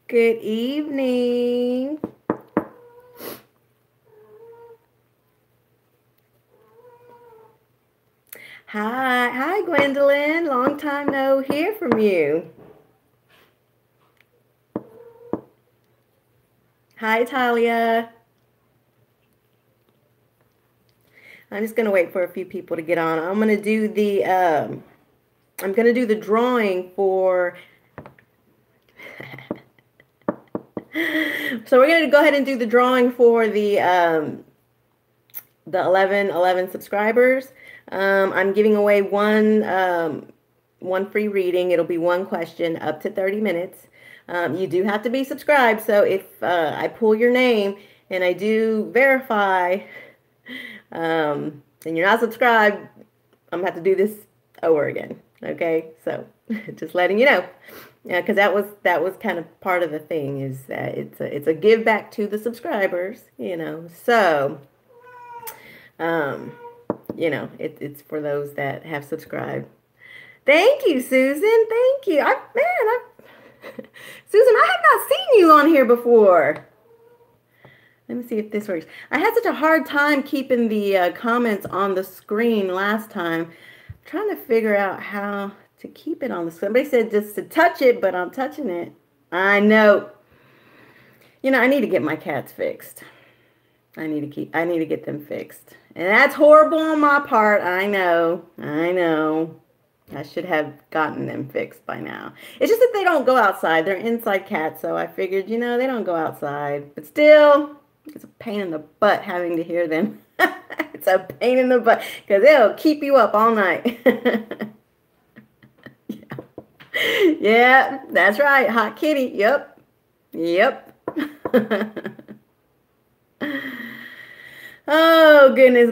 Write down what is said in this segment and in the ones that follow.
Good evening. Hi, Gwendolyn. Long time no hear from you. Hi, Talia. I'm just gonna wait for a few people to get on. I'm gonna do the drawing for. So we're gonna go ahead and do the drawing for the 11 subscribers. I'm giving away one free reading. It'll be one question up to 30 minutes. You do have to be subscribed. So if I pull your name and I do verify, and you're not subscribed, I'm gonna have to do this over again. Okay, so just letting you know. Yeah, because that was kind of part of the thing is that it's a give back to the subscribers, So, um, it's for those that have subscribed. Thank you, Susan. Thank you. Susan, I have not seen you on here before. Let me see if this works. I had such a hard time keeping the comments on the screen last time. I'm trying to figure out how to keep it on the screen. Somebody said just to touch it, but I'm touching it. I know. I need to get my cats fixed. I need to get them fixed. And that's horrible on my part. I know. I should have gotten them fixed by now. It's just that they don't go outside. They're inside cats, so I figured, they don't go outside. But still, it's a pain in the butt having to hear them. It's a pain in the butt because they'll keep you up all night. Yeah, that's right. Hot kitty. Yep. Oh, goodness.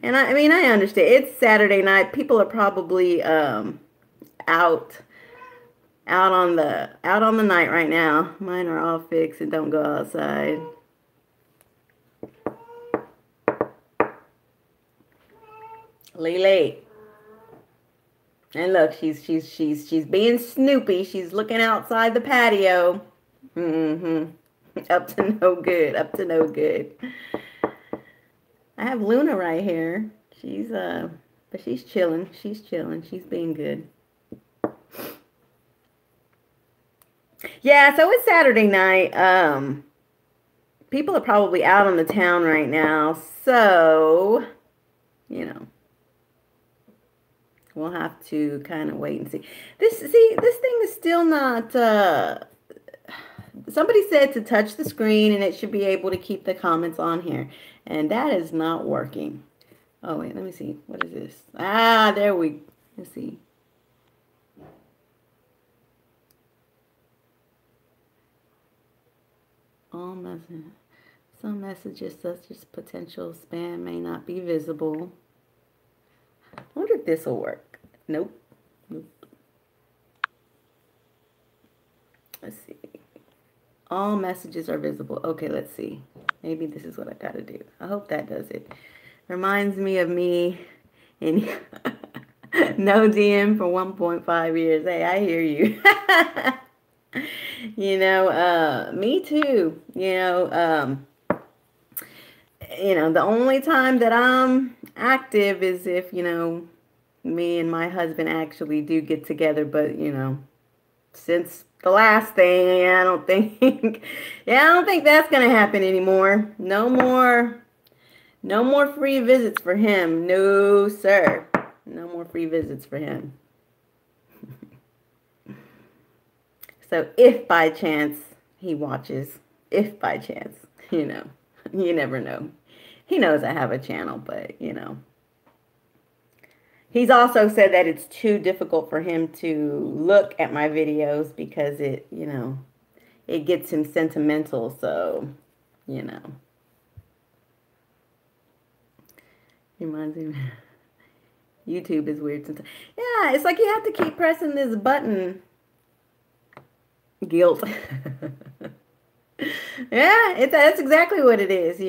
And I mean, I understand. It's Saturday night. People are probably out out on the night right now. Mine are all fixed and don't go outside. Lele. And look, she's being snoopy. She's looking outside the patio. Up to no good. I have Luna right here. But she's chilling. She's being good. Yeah, so it's Saturday night. People are probably out on the town right now, so we'll have to kind of wait and see. This thing is still not. Somebody said to touch the screen and it should be able to keep the comments on here, and that is not working. Oh wait, let me see. What is this? There we. Let's see. All messages. Some messages such as potential spam may not be visible. I wonder if this will work. Nope. Let's see. All messages are visible. Okay, let's see. Maybe this is what I gotta do. I hope that does it. Reminds me of me in no DM for 1.5 years. Hey, I hear you. Me too. The only time that I'm active is if, me and my husband actually do get together. But, since the last thing, I don't think, I don't think that's going to happen anymore. No more free visits for him. No, sir. No more free visits for him. So if by chance he watches, if by chance, you never know. He knows I have a channel, but, He's also said that it's too difficult for him to look at my videos because it gets him sentimental. So, reminds me. YouTube is weird sometimes. Yeah, it's like you have to keep pressing this button. Guilt. Yeah, that's exactly what it is,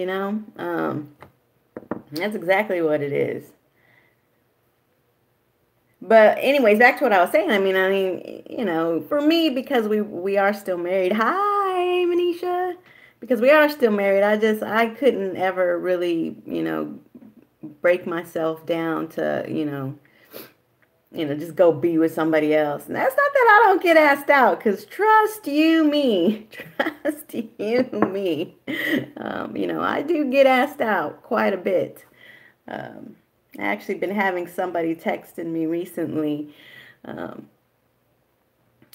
That's exactly what it is. But anyways, back to what I was saying. You know, for me, because we are still married. Hi, Manisha. Because we are still married, I couldn't ever really, you know, break myself down to, just go be with somebody else. And that's not that I don't get asked out, because trust you me, trust you me, I do get asked out quite a bit. Um, I actually been having somebody texting me recently. Um,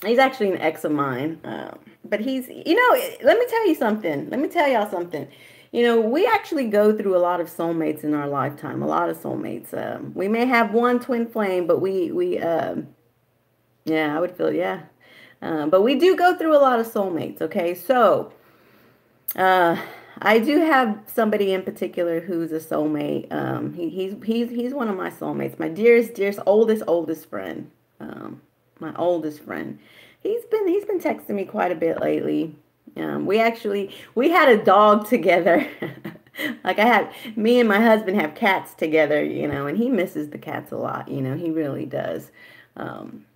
he's actually an ex of mine, but let me tell you something. Let me tell y'all something. You know, we actually go through a lot of soulmates in our lifetime, a lot of soulmates. We may have one twin flame, but yeah, I would feel, yeah. But we do go through a lot of soulmates, okay? So, uh, I do have somebody in particular who's a soulmate. He's one of my soulmates, my dearest, oldest friend. My oldest friend. He's been texting me quite a bit lately. We had a dog together. Like me and my husband have cats together, and he misses the cats a lot, he really does.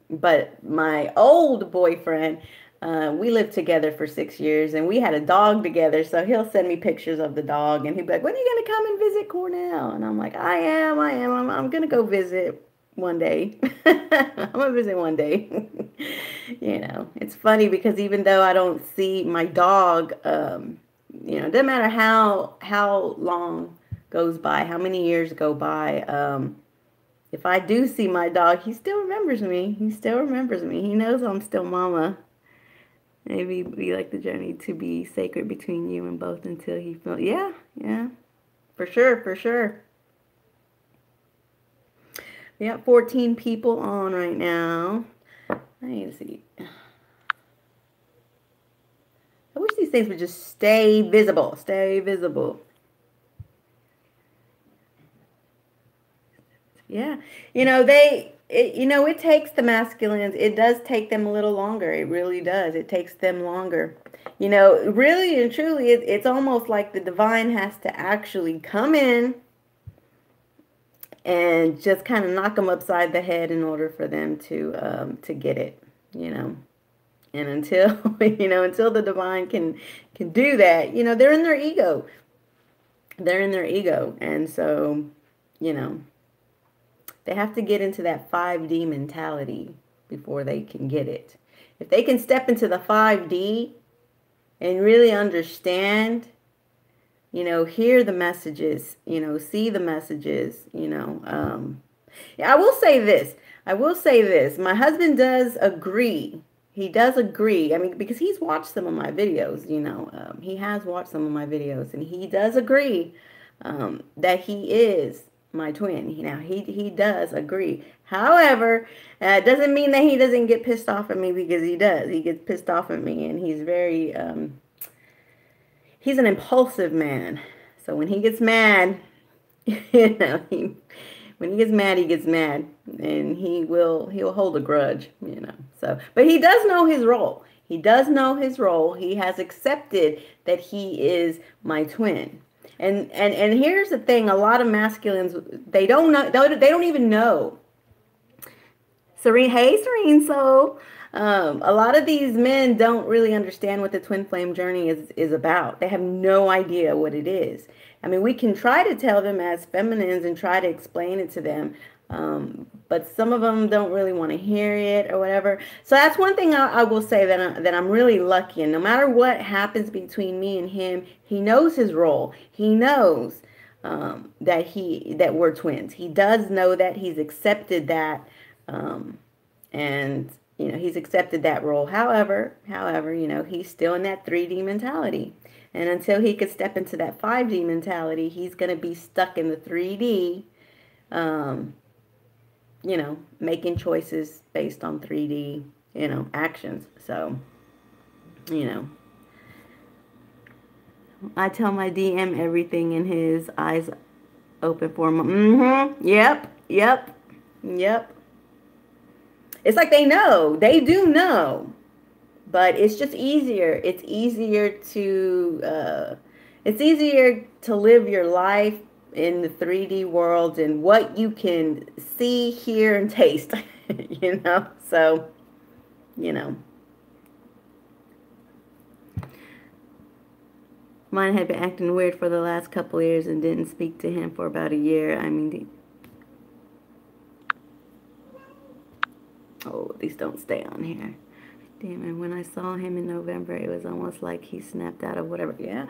But my old boyfriend, we lived together for 6 years, and we had a dog together. So he'll send me pictures of the dog, and he'll be like, "When are you gonna come and visit Cornell?" And I'm like, I am. I'm gonna go visit one day. I'm gonna visit one day. It's funny because even though I don't see my dog, it doesn't matter how long goes by, how many years go by. If I do see my dog, he still remembers me. He still remembers me. He knows I'm still mama. Maybe we like the journey to be sacred between you and both until he feels. Yeah, yeah, for sure, for sure. We got 14 people on right now. I need to see. I wish these things would just stay visible. Stay visible. Yeah. It takes the masculines. It does take them a little longer. It really does. It takes them longer. Really and truly, it's almost like the divine has to actually come in and just kind of knock them upside the head in order for them to get it. And until until the divine can do that, they're in their ego. They're in their ego, and so they have to get into that 5D mentality before they can get it. If they can step into the 5D and really understand, hear the messages, see the messages, I will say this. My husband does agree. He does agree. I mean, because he's watched some of my videos, he has watched some of my videos, and he does agree that he is my twin. Now, he does agree. However, it doesn't mean that he doesn't get pissed off at me, because he does. He gets pissed off at me, and he's he's an impulsive man. So when he gets mad, when he gets mad, he gets mad, and he'll hold a grudge, So, but he does know his role. He does know his role. He has accepted that he is my twin. And here's the thing: a lot of masculines, they don't know. They don't even know. Serene, hey, Serene. So, a lot of these men don't really understand what the twin flame journey is about. They have no idea what it is. I mean, we can try to tell them as feminines and try to explain it to them, but some of them don't really want to hear it or whatever. So that's one thing I will say, that I'm really lucky. And no matter what happens between me and him, he knows his role. He knows that we're twins. He does know that. He's accepted that, and he's accepted that role. However, he's still in that 3D mentality. And until he could step into that 5D mentality, he's going to be stuck in the 3D, making choices based on 3D, actions. So, I tell my DM everything in his eyes open for him. Mm-hmm. Yep. It's like they know. They do know. But it's just easier. It's easier to live your life in the 3D world and what you can see, hear, and taste, you know? So, you know. Mine had been acting weird for the last couple of years and didn't speak to him for about a year. I mean, oh, these don't stay on here. Damn, and when I saw him in November, it was almost like he snapped out of whatever. Yeah.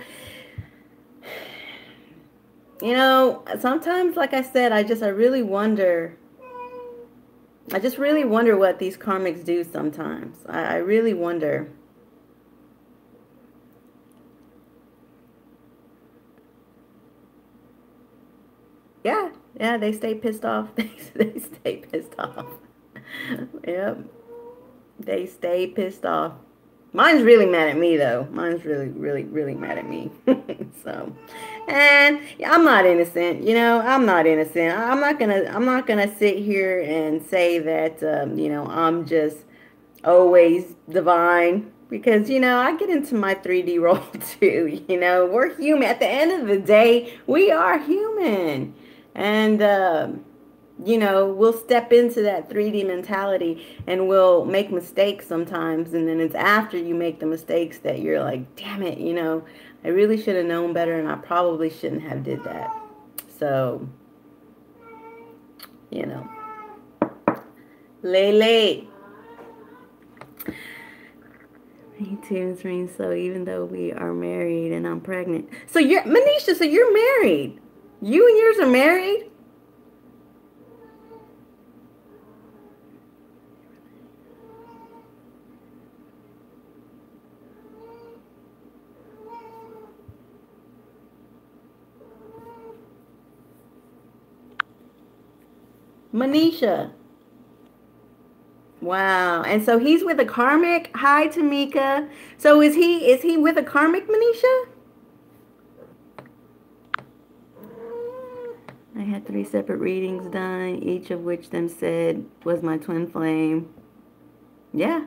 You know, sometimes, like I said, I really wonder. I just really wonder what these karmics do sometimes. I really wonder. Yeah, yeah, they stay pissed off. They stay pissed off. Yep. They stay pissed off. Mine's really mad at me though. Mine's really mad at me. So, and yeah, I'm not innocent. You know, I'm not innocent. I'm not gonna sit here and say that you know, I'm just always divine because you know I get into my 3D role too. You know, we're human. At the end of the day, we are human, and you know, we'll step into that 3D mentality and we'll make mistakes sometimes. And then it's after you make the mistakes that you're like, damn it, you know, I really should have known better and I probably shouldn't have did that. So, you know, Lele. Me too, Serene. So even though we are married and I'm pregnant. So you're, Manisha, so you're married. You and yours are married? Manisha. Wow. And so he's with a karmic. Hi, Tamika. So is he with a karmic, Manisha? I had 3 separate readings done, each of which them said was my twin flame. Yeah.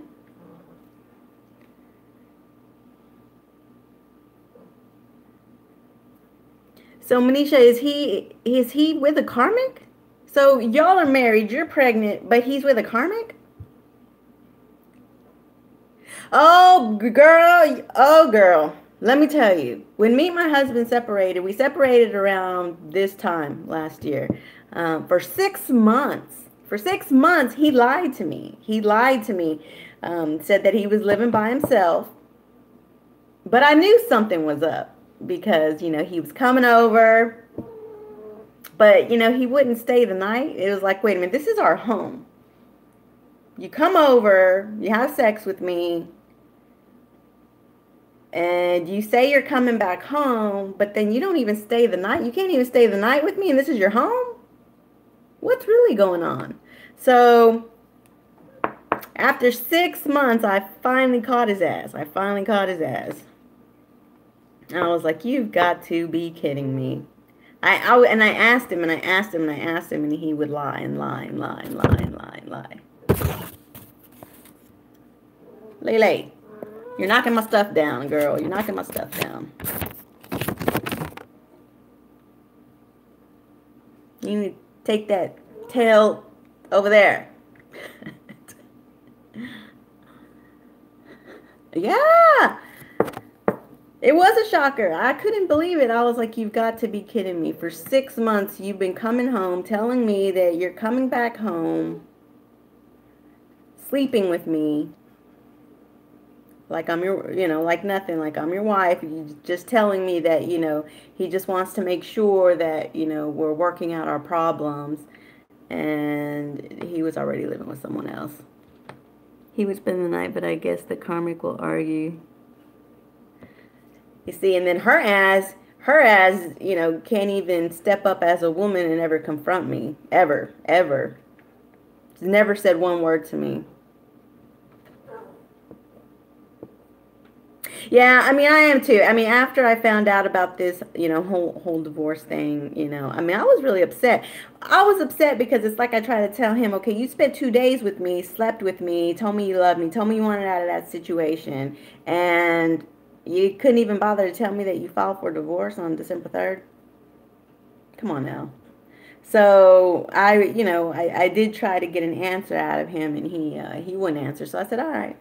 So Manisha, is he with a karmic? So y'all are married, you're pregnant, but he's with a karmic? Oh girl, let me tell you, when me and my husband separated, we separated around this time last year. For 6 months. For 6 months, he lied to me. He lied to me, said that he was living by himself. But I knew something was up because, you know, he was coming over. But, you know, he wouldn't stay the night. It was like, wait a minute, this is our home. You come over, you have sex with me, and you say you're coming back home, but then you don't even stay the night. You can't even stay the night with me, and this is your home? What's really going on? So after 6 months, I finally caught his ass. I was like, you've got to be kidding me. And I asked him, and he would lie and lie and lie and lie and lie and lie. Lele, you're knocking my stuff down, girl. You're knocking my stuff down. You need to take that tail over there. Yeah. It was a shocker. I couldn't believe it. I was like, you've got to be kidding me. For 6 months, you've been coming home, telling me that you're coming back home, sleeping with me. Like I'm your, you know, like nothing, like I'm your wife. You just telling me that, you know, he just wants to make sure that, you know, we're working out our problems. And he was already living with someone else. He would spend the night, but I guess the karmic will argue. You see, and then her ass, you know, can't even step up as a woman and ever confront me. Ever. She's never said one word to me. Yeah, I mean, I am too. I mean, after I found out about this, you know, whole divorce thing, you know, I mean, I was really upset. I was upset because it's like I tried to tell him, okay, you spent 2 days with me, slept with me, told me you loved me, told me you wanted out of that situation, and you couldn't even bother to tell me that you filed for divorce on December 3rd. Come on now. So I did try to get an answer out of him, and he wouldn't answer. So I said, all right,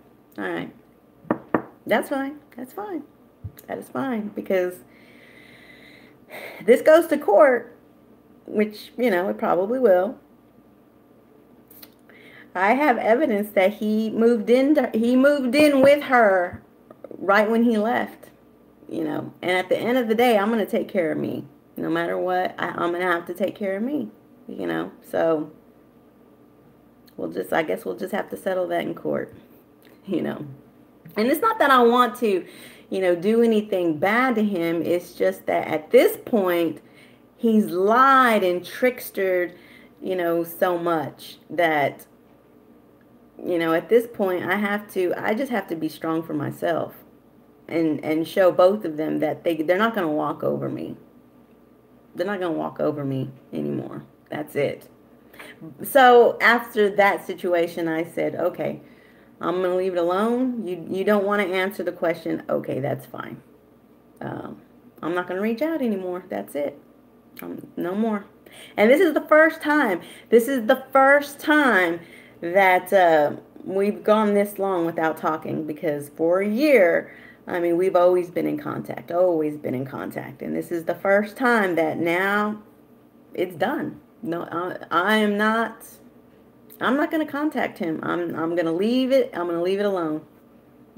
that's fine, that is fine, because this goes to court, which it probably will. I have evidence that he moved in with her right when he left. And at the end of the day, I'm going to take care of me. No matter what, I'm going to have to take care of me. So I guess we'll just have to settle that in court. And it's not that I want to, do anything bad to him. It's just that at this point, he's lied and trickstered, so much that, at this point, I just have to be strong for myself and show both of them that they're not going to walk over me. They're not going to walk over me anymore. That's it. So after that situation, I said, okay, I'm going to leave it alone. You don't want to answer the question. Okay, that's fine. I'm not going to reach out anymore. That's it. No more. And this is the first time. That we've gone this long without talking, because for a year, I mean, we've always been in contact. And this is the first time that now it's done. No, I'm not going to contact him. I'm going to leave it. I'm going to leave it alone.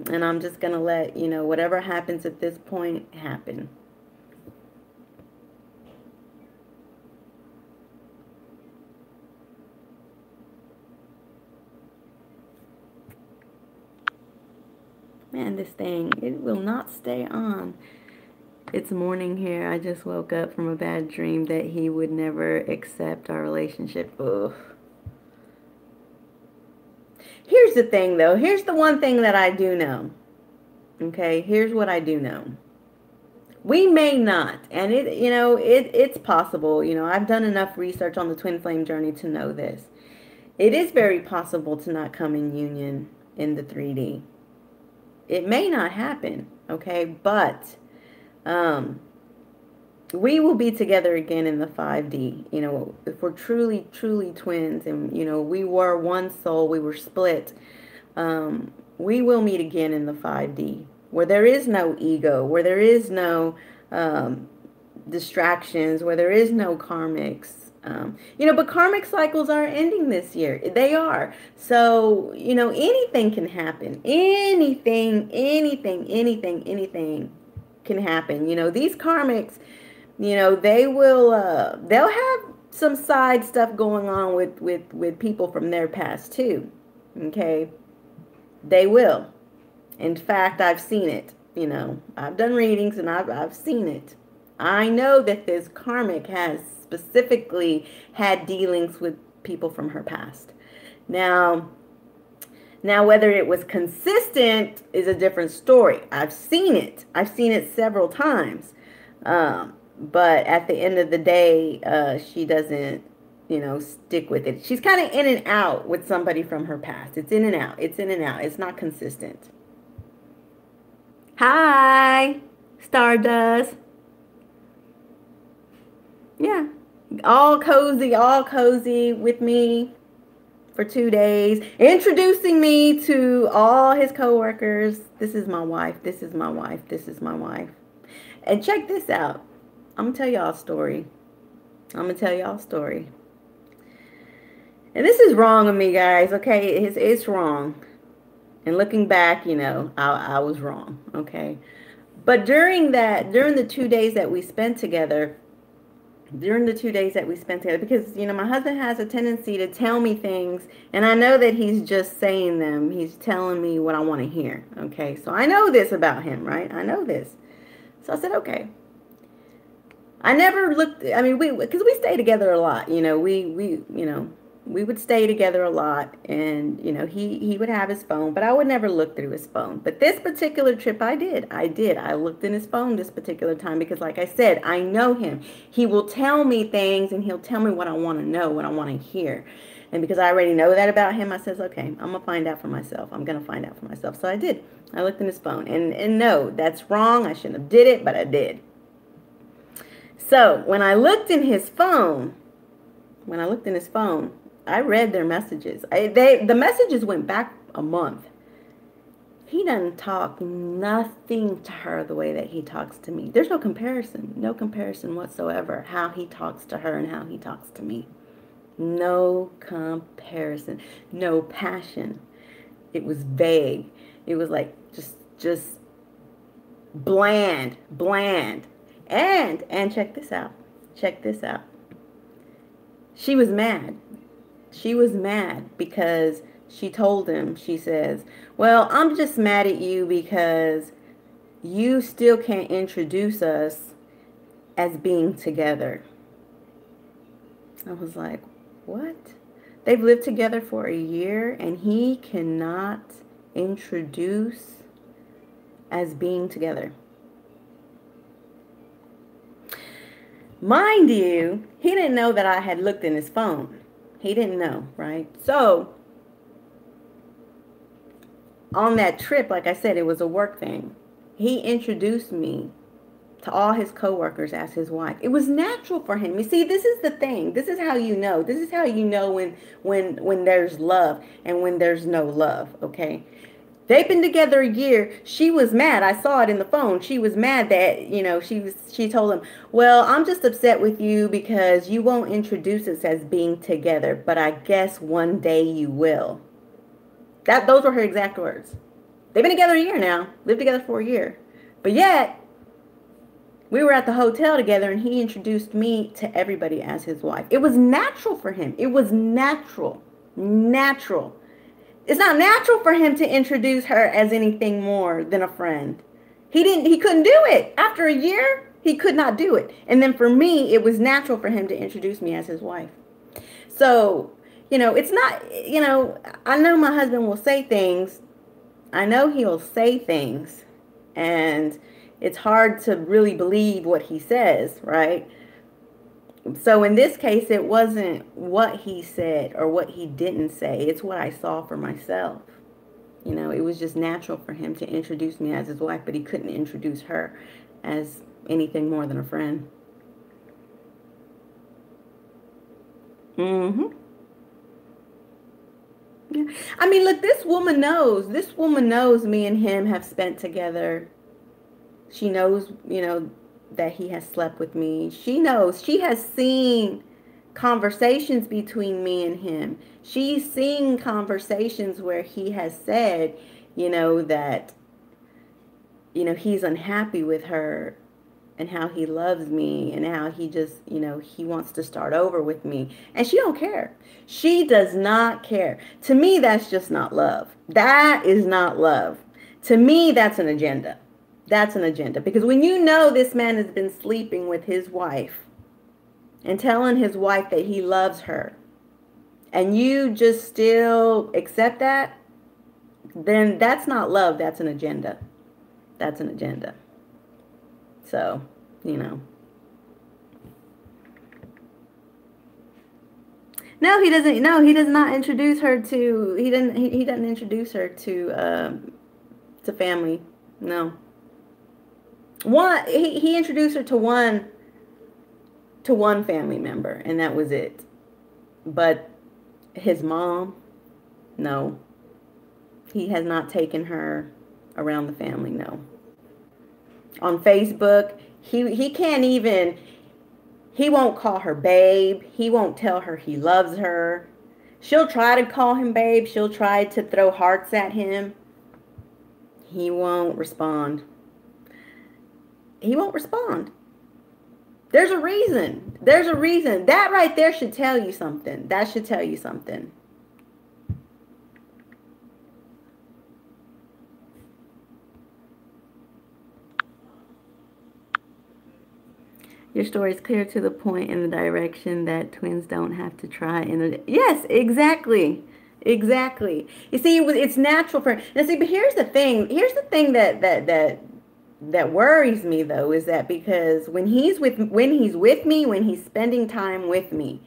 And I'm just going to let, whatever happens at this point happen. Man, this thing, it will not stay on. It's morning here. I just woke up from a bad dream that he would never accept our relationship. Ugh. Here's the thing, though. Here's the one thing that I do know. Okay, here's what I do know. We may not, and it's possible. I've done enough research on the twin flame journey to know this. It is very possible to not come in union in the 3D. It may not happen, okay, but we will be together again in the 5D. If we're truly, truly twins, and we were one soul, we were split. We will meet again in the 5D, where there is no ego, where there is no distractions, where there is no karmics. But karmic cycles are ending this year. They are. So, anything can happen. Anything can happen. These karmics, they'll have some side stuff going on with people from their past too. Okay. They will. In fact, I've seen it. I've done readings and I've seen it. I know that this karmic has specifically had dealings with people from her past. Now whether it was consistent is a different story. I've seen it several times. But at the end of the day, she doesn't, stick with it. She's kind of in and out with somebody from her past. It's in and out. It's not consistent. Hi, Stardust. Yeah. All cozy with me for 2 days, introducing me to all his coworkers. This is my wife. And check this out. I'm going to tell y'all a story. And this is wrong of me, guys, okay? It's wrong. And looking back, I was wrong, okay? But during the 2 days that we spent together, because, my husband has a tendency to tell me things, and I know that he's just saying them. He's telling me what I want to hear, okay? So I know this about him, right? I know this. So I said, okay. I never looked, because we stay together a lot, we would stay together a lot, and, he would have his phone, but I would never look through his phone. But this particular trip, I did. I looked in his phone this particular time because, like I said, I know him. He will tell me things, and he'll tell me what I want to know, what I want to hear. And because I already know that about him, I says, okay, I'm going to find out for myself. So I did. I looked in his phone. And no, that's wrong. I shouldn't have did it, but I did. So when I looked in his phone, I read their messages. The messages went back a month. He doesn't talk nothing to her the way that he talks to me. There's no comparison whatsoever, how he talks to her and how he talks to me. No comparison, no passion. It was vague. It was like just bland. And check this out. Check this out. She was mad. She was mad because she told him, she says, well, I'm just mad at you because you still can't introduce us as being together. I was like, what? They've lived together for a year and he cannot introduce as being together. Mind you, he didn't know that I had looked in his phone. He didn't know, right? So on that trip, like I said, it was a work thing. He introduced me to all his coworkers as his wife. It was natural for him. You see, this is the thing. This is how you know. This is how you know when there's love and when there's no love, okay? They've been together a year. She was mad. I saw it in the phone. She was mad that, she told him, well, I'm just upset with you because you won't introduce us as being together, but I guess one day you will. Those were her exact words. They've been together a year now. Lived together for a year. But yet, we were at the hotel together and he introduced me to everybody as his wife. It was natural for him. It was natural. Natural. It's not natural for him to introduce her as anything more than a friend. He couldn't do it. After a year, he could not do it. And then for me, it was natural for him to introduce me as his wife. So, it's not, I know my husband will say things. I know he'll say things. And it's hard to really believe what he says, right? So in this case, it wasn't what he said or what he didn't say. It's what I saw for myself. It was just natural for him to introduce me as his wife, but he couldn't introduce her as anything more than a friend. Mm-hmm. Yeah. I mean, look, this woman knows. This woman knows me and him have spent together. She knows, that he has slept with me. She knows. She has seen conversations between me and him. She's seen conversations where he has said, that, he's unhappy with her and how he loves me and how he just, he wants to start over with me. And she don't care. She does not care. To me, that's just not love. That is not love. To me, that's an agenda. That's an agenda. Because when you know this man has been sleeping with his wife and telling his wife that he loves her, and you just still accept that, then that's not love. That's an agenda. That's an agenda. So, No, he doesn't. No, he does not introduce her to. He doesn't introduce her to family. No. He introduced her to one family member, and that was it. But his mom, no. He has not taken her around the family, no. On Facebook, he can't even, he won't call her babe. He won't tell her he loves her. She'll try to call him babe. She'll try to throw hearts at him. He won't respond. He won't respond. There's a reason. There's a reason. That right there should tell you something. That should tell you something. Your story is clear to the point in the direction that twins don't have to try. Yes, exactly. Exactly. You see, it's natural for. Now, see, but here's the thing. Here's the thing that worries me, though, is that because when he's with me, when he's spending time with me,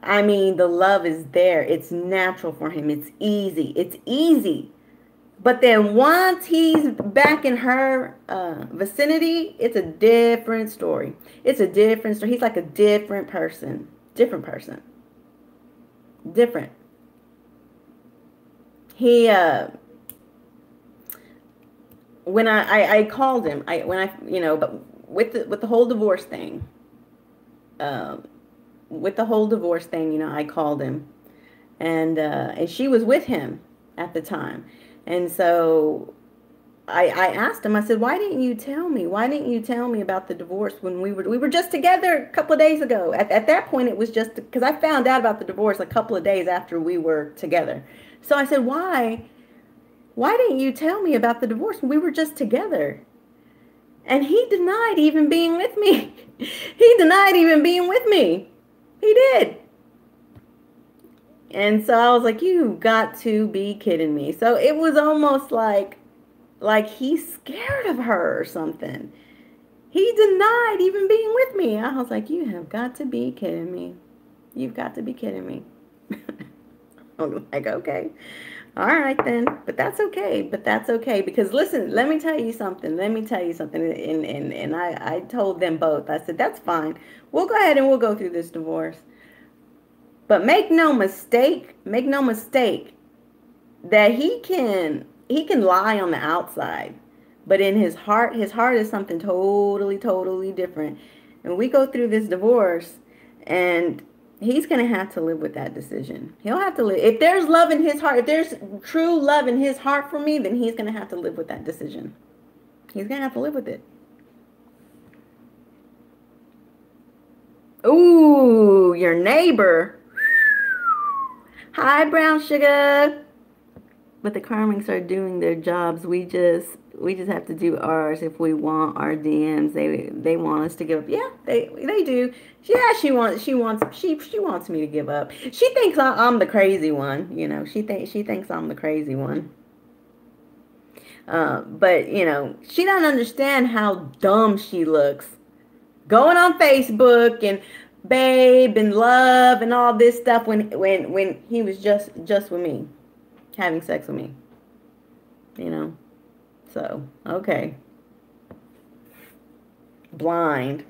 I mean, the love is there. It's natural for him. It's easy. It's easy. But then once he's back in her vicinity, it's a different story. It's a different story. He's like a different person. Different person. Different. He when I called him, but with the whole divorce thing, I called him, and she was with him at the time, and so I asked him. I said, "Why didn't you tell me? Why didn't you tell me about the divorce when we were just together a couple of days ago?" At that point, it was just because I found out about the divorce a couple of days after we were together. So I said, "Why? Why didn't you tell me about the divorce when we were just together?" And he denied even being with me. He denied even being with me. He did. And so I was like, "You got to be kidding me." So it was almost like he's scared of her or something. He denied even being with me. I was like, "You have got to be kidding me. You've got to be kidding me." I was like, "Okay. All right then." But that's okay. Because listen, let me tell you something. And I told them both. I said, "That's fine. We'll go ahead and we'll go through this divorce. But make no mistake that he can lie on the outside, but in his heart is something totally different. And we go through this divorce, and he's going to have to live with that decision. He'll have to live. If there's love in his heart, if there's true love in his heart for me, then he's going to have to live with that decision. He's going to have to live with it. Ooh, your neighbor. Hi, brown sugar. But the karmics are doing their jobs. We just have to do ours if we want our DMs. They want us to give up. Yeah, they do. Yeah, she wants me to give up. She thinks I'm the crazy one. She thinks I'm the crazy one. But she doesn't understand how dumb she looks. Going on Facebook and babe and love and all this stuff when he was just with me, having sex with me. So, okay. Blind,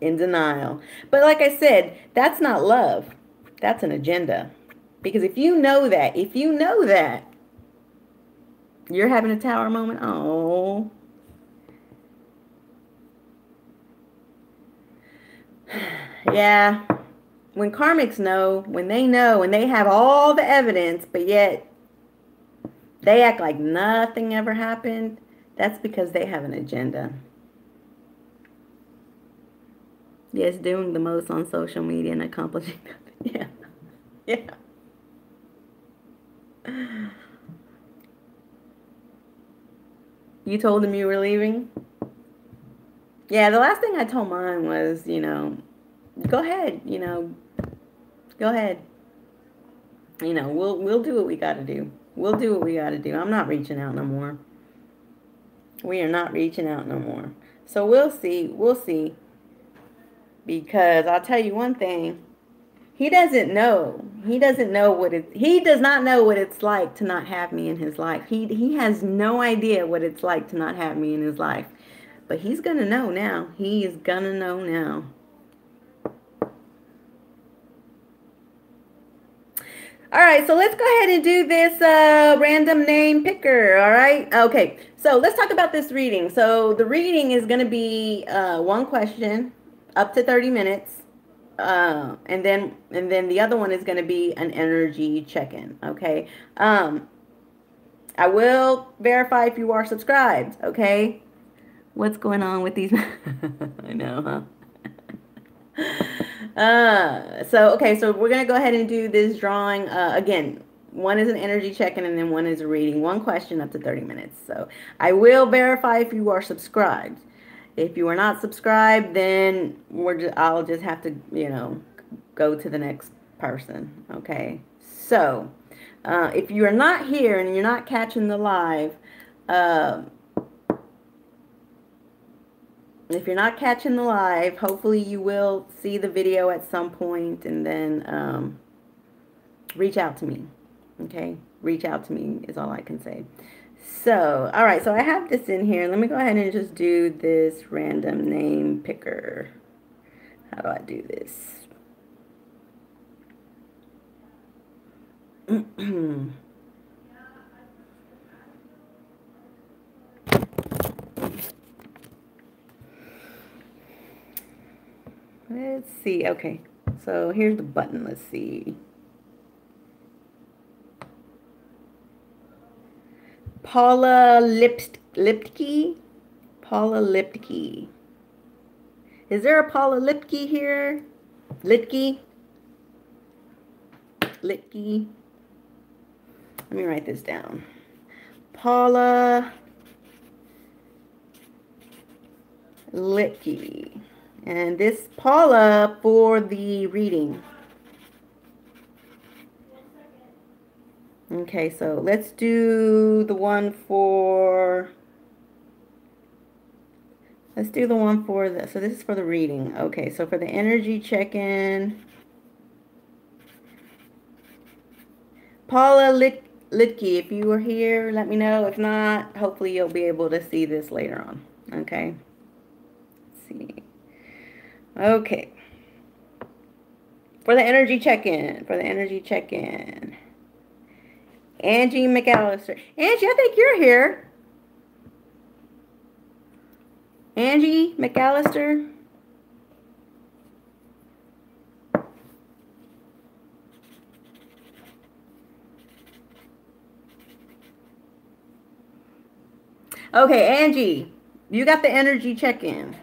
in denial. But like I said, that's not love. That's an agenda. Because if you know that, you're having a tower moment. Oh. Yeah. When karmics know, when they have all the evidence, but yet they act like nothing ever happened, that's because they have an agenda. Yes, doing the most on social media and accomplishing nothing. Yeah. You told them you were leaving? Yeah, the last thing I told mine was, go ahead, go ahead. We'll do what we got to do. I'm not reaching out no more. We are not reaching out no more. So we'll see. Because I'll tell you one thing. He does not know what it's like to not have me in his life. He has no idea what it's like to not have me in his life. But he's going to know now. He is going to know now. All right, so let's go ahead and do this random name picker, all right? Okay, so let's talk about this reading. So the reading is going to be one question, up to 30 minutes. And then the other one is going to be an energy check-in, okay? I will verify if you are subscribed, okay? What's going on with these? I know, huh? So we're going to go ahead and do this drawing. Again, one is an energy check-in and then one is a reading. One question up to 30 minutes. So I will verify if you are subscribed. If you are not subscribed, then I'll just have to, go to the next person. Okay. So if you are not here and you're not catching the live, hopefully you will see the video at some point and then reach out to me. Okay. reach out to me is all I can say. So, all right, so I have this in here. Let me go ahead and just do this random name picker. How do I do this? Let's see. Okay, so here's the button. Let's see. Paula Lipke. Paula Lipke. Is there a Paula Lipke here? Litke? Litke. Let me write this down. Paula Litke. And this Paula for the reading. Okay, so let's do the one for, let's do the one for the, so this is for the reading. Okay, so for the energy check-in, Paula Litke, if you were here, let me know. If not, hopefully you'll be able to see this later on. Okay. Let's see. Okay. For the energy check-in, Angie McAllister. Angie, I think you're here. Angie McAllister. Okay, Angie, you got the energy check-in.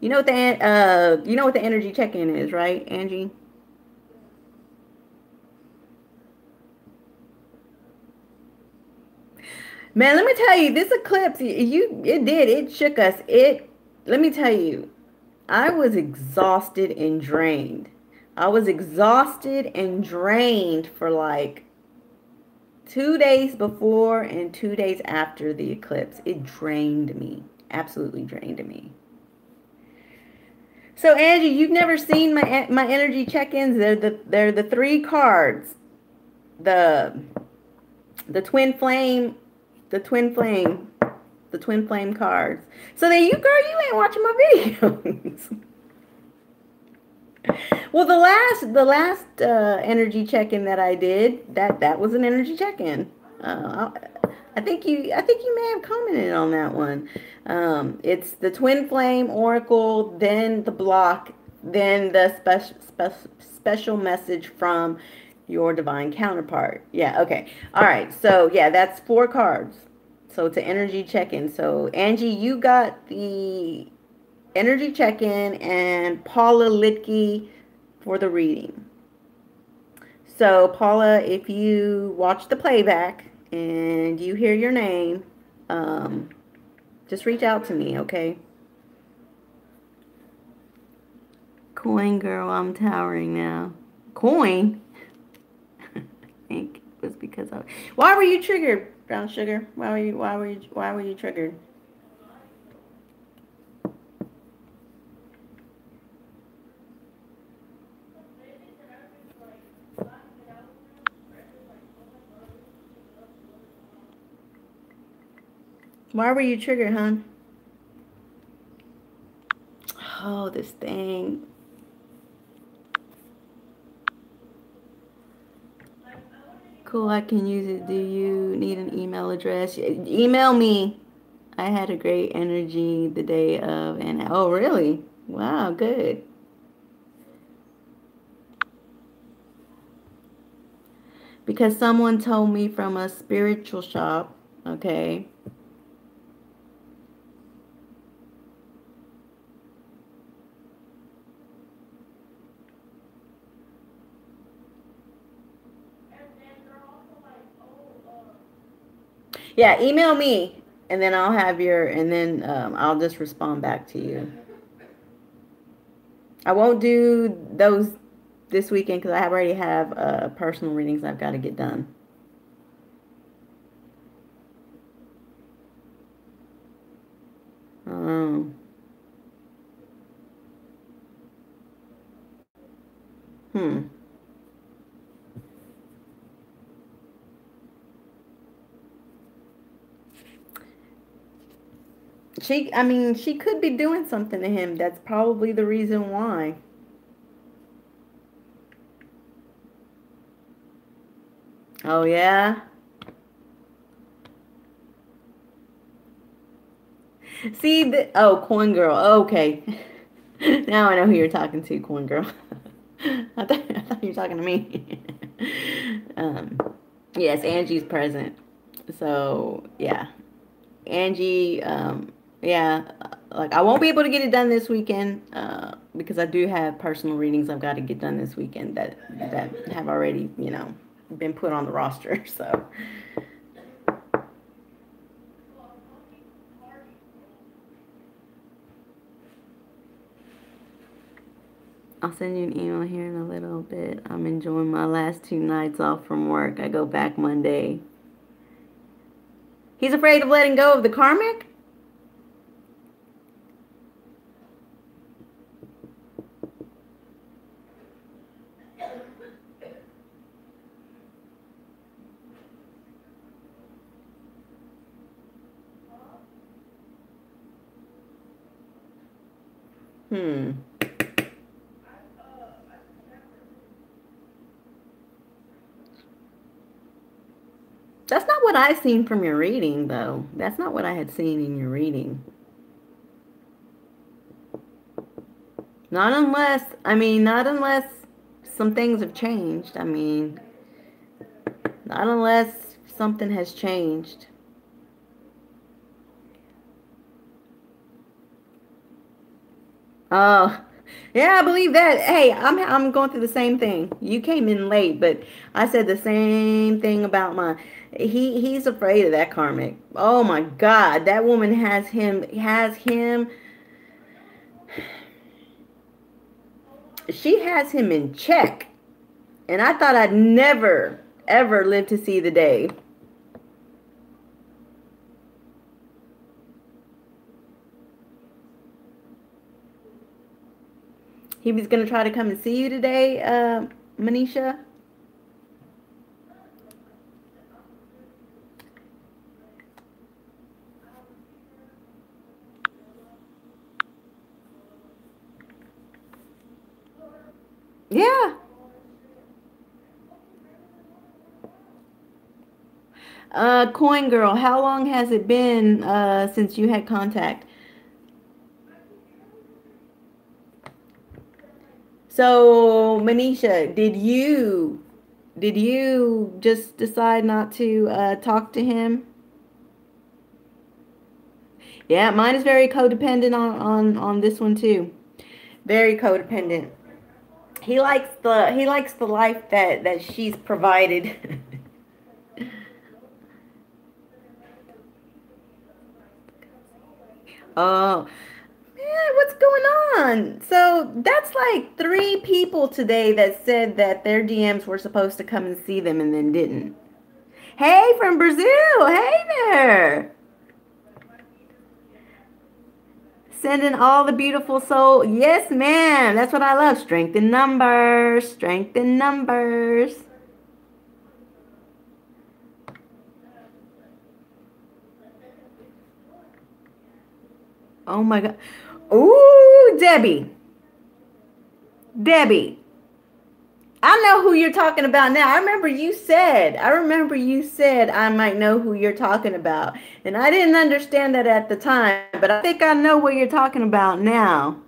You know what the energy check-in is, right, Angie? Man, let me tell you, this eclipse, it shook us. Let me tell you, I was exhausted and drained. I was exhausted and drained for like 2 days before and 2 days after the eclipse. It drained me, absolutely drained me. So Angie, you've never seen my energy check-ins. They're the three cards. The twin flame, the twin flame, the twin flame cards. So then you, girl, you ain't watching my videos. Well, the last energy check-in that I did, that was an energy check-in. I think you may have commented on that one. It's the twin flame oracle, then the block, then the special message from your divine counterpart. Yeah, okay. All right. So, yeah, that's 4 cards. So, it's an energy check-in. So, Angie, you got the energy check-in and Paula Litke for the reading. So, Paula, if you watch the playback and you hear your name, just reach out to me, okay? Coin girl, I'm towering now. Coin? I think it was because of. Why were you triggered, brown sugar? Why were you triggered? Why were you triggered, hon? Oh, this thing. Cool, I can use it. Do you need an email address? Email me. I had a great energy the day of, and oh, really? Wow, good. Because someone told me from a spiritual shop, okay? Yeah, email me, and then I'll have your, and then I'll just respond back to you. I won't do those this weekend because I already have personal readings I've got to get done. Um, hmm. I mean, she could be doing something to him. That's probably the reason why. Oh, yeah? See, oh, Coin Girl. Okay. Now I know who you're talking to, Coin Girl. I thought you were talking to me. um, yes, Angie's present. So, yeah. Angie, yeah, like I won't be able to get it done this weekend because I do have personal readings I've got to get done this weekend that have already, been put on the roster. So I'll send you an email here in a little bit. I'm enjoying my last 2 nights off from work. I go back Monday. He's afraid of letting go of the karmic? Hmm. That's not what I've seen from your reading, though. That's not what I had seen in your reading. Not unless some things have changed. I mean, not unless something has changed. Oh, yeah, I believe that. Hey, I'm going through the same thing. You came in late, but I said the same thing about mine. He's afraid of that karmic. Oh my God, that woman has him. She has him in check. And I thought I'd never ever live to see the day. He was gonna try to come and see you today, Manisha. Yeah. Coin Girl, how long has it been since you had contact? So, Manisha, did you just decide not to talk to him? Yeah, mine is very codependent on this one too. Very codependent. He likes the life that she's provided. Oh, man, what's going on? So that's like 3 people today that said that their DMs were supposed to come and see them and then didn't. Hey, from Brazil. Hey there. Sending all the beautiful soul. Yes, ma'am. That's what I love. Strength in numbers. Strength in numbers. Oh my God. Ooh, Debbie. Debbie. I know who you're talking about now. I remember you said I might know who you're talking about. And I didn't understand that at the time, but I think I know what you're talking about now.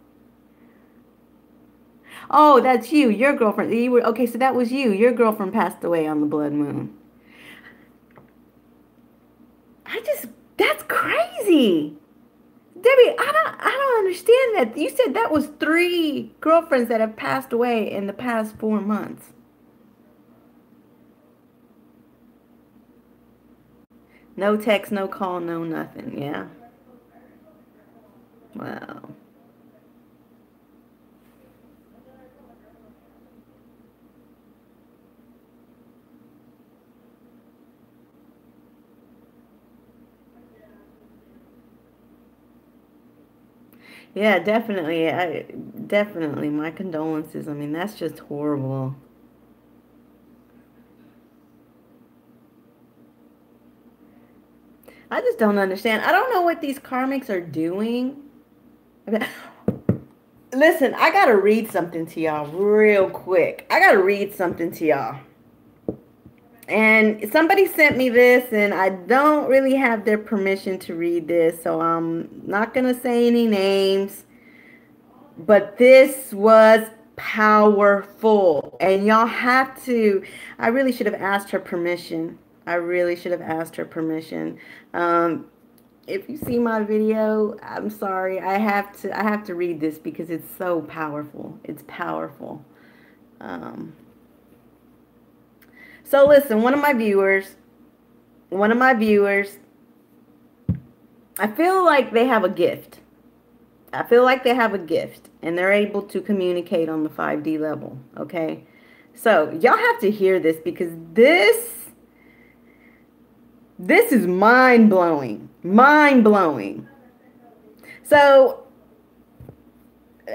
Oh, that's you. Your girlfriend. You were okay, so that was you. Your girlfriend passed away on the blood moon. I just That's crazy. Debbie, I don't understand that. You said that was 3 girlfriends that have passed away in the past 4 months. No text, no call, no nothing. Yeah. Wow. Yeah, definitely. Definitely my condolences. I mean, that's just horrible. I just don't understand. I don't know what these karmics are doing. Okay. Listen, I got to read something to y'all real quick. I got to read something to y'all. And somebody sent me this, and I don't really have their permission to read this, so I'm not going to say any names. But this was powerful. And y'all have to, I really should have asked her permission. I really should have asked her permission. If you see my video, I'm sorry. I have to read this because it's so powerful. It's powerful. So listen, one of my viewers, I feel like they have a gift. I feel like they have a gift and they're able to communicate on the 5D level. Okay. So y'all have to hear this because this is mind blowing, mind blowing. So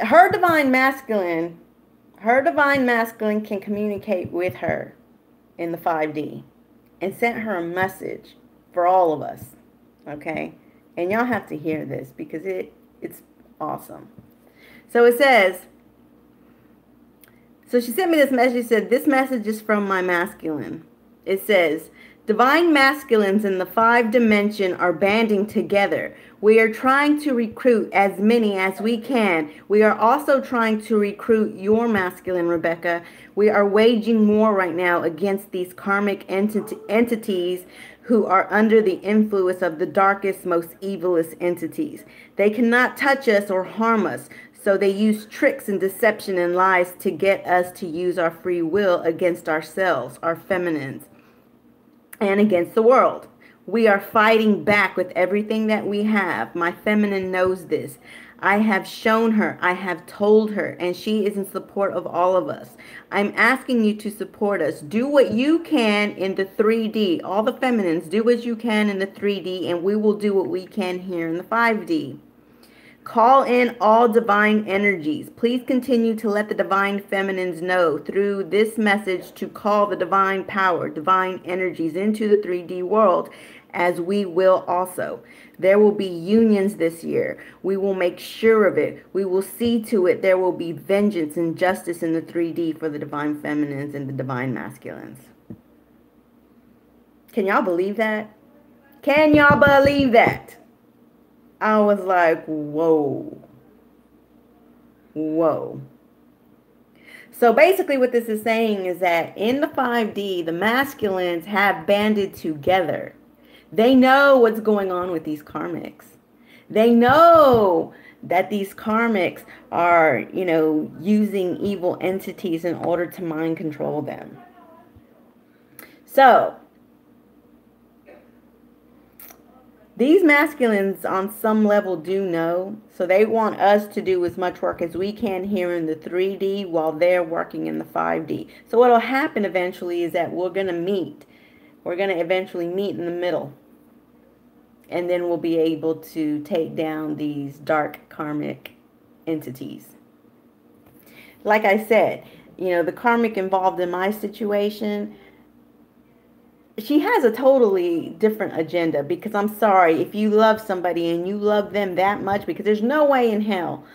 her divine masculine can communicate with her in the 5D and sent her a message for all of us. Okay. And y'all have to hear this because it's awesome. So it says, so she sent me this message. She said, this message is from my masculine. It says, divine masculines in the 5 dimension are banding together. We are trying to recruit as many as we can. We are also trying to recruit your masculine, Rebecca. We are waging war right now against these karmic entities who are under the influence of the darkest, most evilest entities. They cannot touch us or harm us, so they use tricks and deception and lies to get us to use our free will against ourselves, our feminines, and against the world. We are fighting back with everything that we have. My feminine knows this. I have shown her, I have told her, and she is in support of all of us. I'm asking you to support us. Do what you can in the 3D. All the feminines, do what you can in the 3D, and we will do what we can here in the 5D. Call in all divine energies. Please continue to let the divine feminines know through this message to call the divine power, divine energies into the 3D world, as we will also. There will be unions this year. We will make sure of it. We will see to it there will be vengeance and justice in the 3D for the divine feminines and the divine masculines. Can y'all believe that? Can y'all believe that? I was like, whoa. Whoa. So basically what this is saying is that in the 5D, the masculines have banded together. They know what's going on with these karmics. They know that these karmics are, using evil entities in order to mind control them. So these masculines on some level do know, so they want us to do as much work as we can here in the 3D while they're working in the 5D. So what will happen eventually is that we're going to meet. We're going to eventually meet in the middle. And then we'll be able to take down these dark karmic entities. Like I said, the karmic involved in my situation, she has a totally different agenda, because I'm sorry, if you love somebody and you love them that much, because there's no way in hell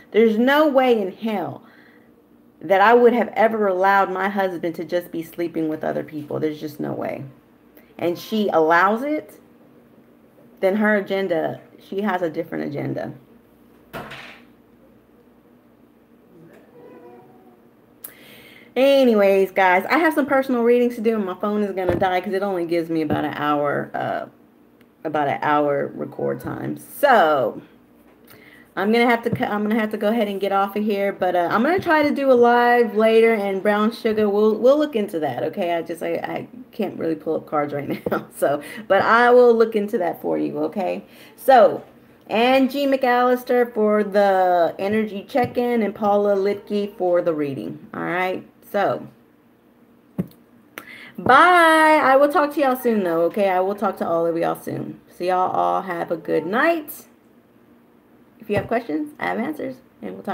that I would have ever allowed my husband to just be sleeping with other people. There's just no way. And she allows it, then her agenda, she has a different agenda. Anyways, guys, I have some personal readings to do, and my phone is going to die because it only gives me about an hour record time. So I'm gonna have to go ahead and get off of here, but I'm gonna try to do a live later, and Brown Sugar, we'll look into that. Okay, I can't really pull up cards right now, so but I will look into that for you. Okay, so Angie McAllister for the energy check-in and Paula Litke for the reading. All right, so bye. I will talk to y'all soon though. Okay, I will talk to all of y'all soon. So y'all all have a good night. If you have questions, I have answers, and we'll talk.